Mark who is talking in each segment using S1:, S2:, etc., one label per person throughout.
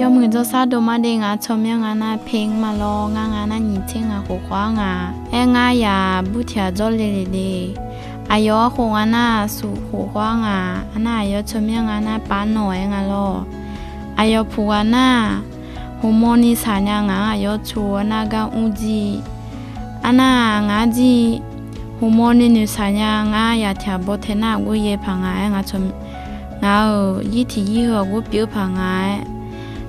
S1: ยอมือเจ้าซาโดมาเดงาชมยังงานาเพลงมาลองางานาหญิงเชงาโคควางาแองายาบุเทียจอเลเลเลอายอคงอานาสู่โคควางาอานาอายอชมยังงานาปานหน่อยงาลออายอผูอานาโฮโมนิสานยังาอายอชัวนากาอุจีอานางาจีโฮโมนินุสานยังายาเทียบเทนากุเยพังงางาชมงายี่ที่ยี่หัวกุเปียวพังงา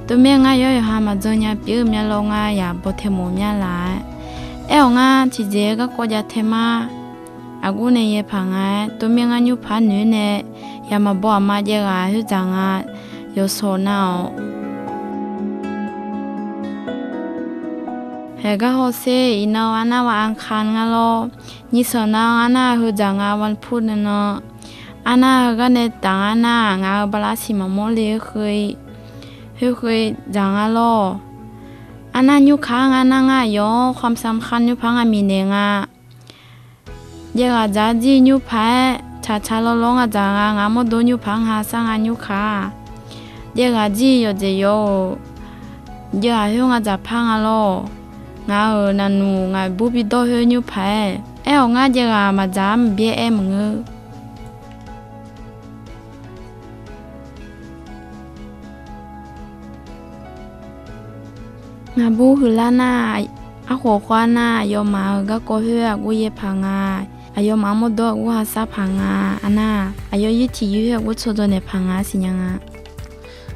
S1: ตัวเมียงายย่อยหามาจนยาเปียวเมียลงายาบเทโมเมียหลายงาที่เจก็กยาเทมาอากูเนยพังงาตัวเมียงายุพันนื้อเนยามาบ่มาเยกาหุจังาโยโซนาวเฮก็โฮเซอีนาวานาว่าอังคารงาโลนิสนาอานาหุจังาวันพุธเนาะอานาก็เนตังอานางาบลาสิมาโมเลเคยจังอาโลอานายุค้างานางายอความสำคัญยุพังอามีเนงาเยกาจาจียุพายชาโลลงอาจางางาโมโดยุพังหาสังอายุค้าเยกาจีโยเจโยเยกาฮงอาจาพังอาโลงานานูงาบุบิโดเฮยุพายงาเยกามาจามเบียมึงงาบูหือลานาอาโขควานาโยมาก็โกเฮอกูเยพังาอายมาโมโดกูหาซาพังาอานาอายยุติยุเฮกูโซโดเนพังาสิยังา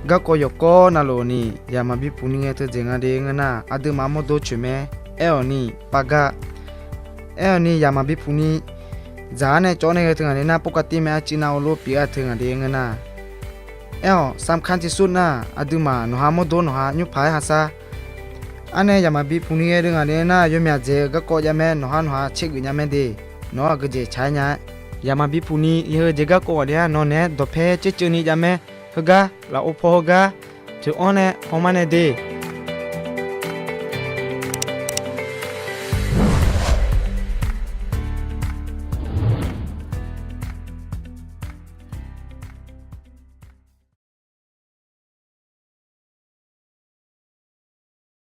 S2: ก็โกยโกนาโลนี่ยามาบิปุนิเงเตเจงาเดงนาอดมาโมโดชุเมนี่ปากะนี่ยามาบิปุนิจาเนจอเนเงเตงาเนนาปกติเมอาจินาโอโลปีอาเทงาเดงนาสำคัญที่สุดนะอดมาโนฮาโมโดโนฮายุพายหาซาอันนี้ยามาบีพูนี่เรื่องอันนี้นะยมยาเจก็กอดยาแม่นหันหัวเช็คยาแม่ดีนอก็เจใช้เนี่ยยามาบีพูนี่เยอะเจก็กอดเนี่ยนอนเนี่ยดอเพเจนี่ยาแม่ฮกะลาอุปฮกะจะอ่อนเนี่ยพอมันดี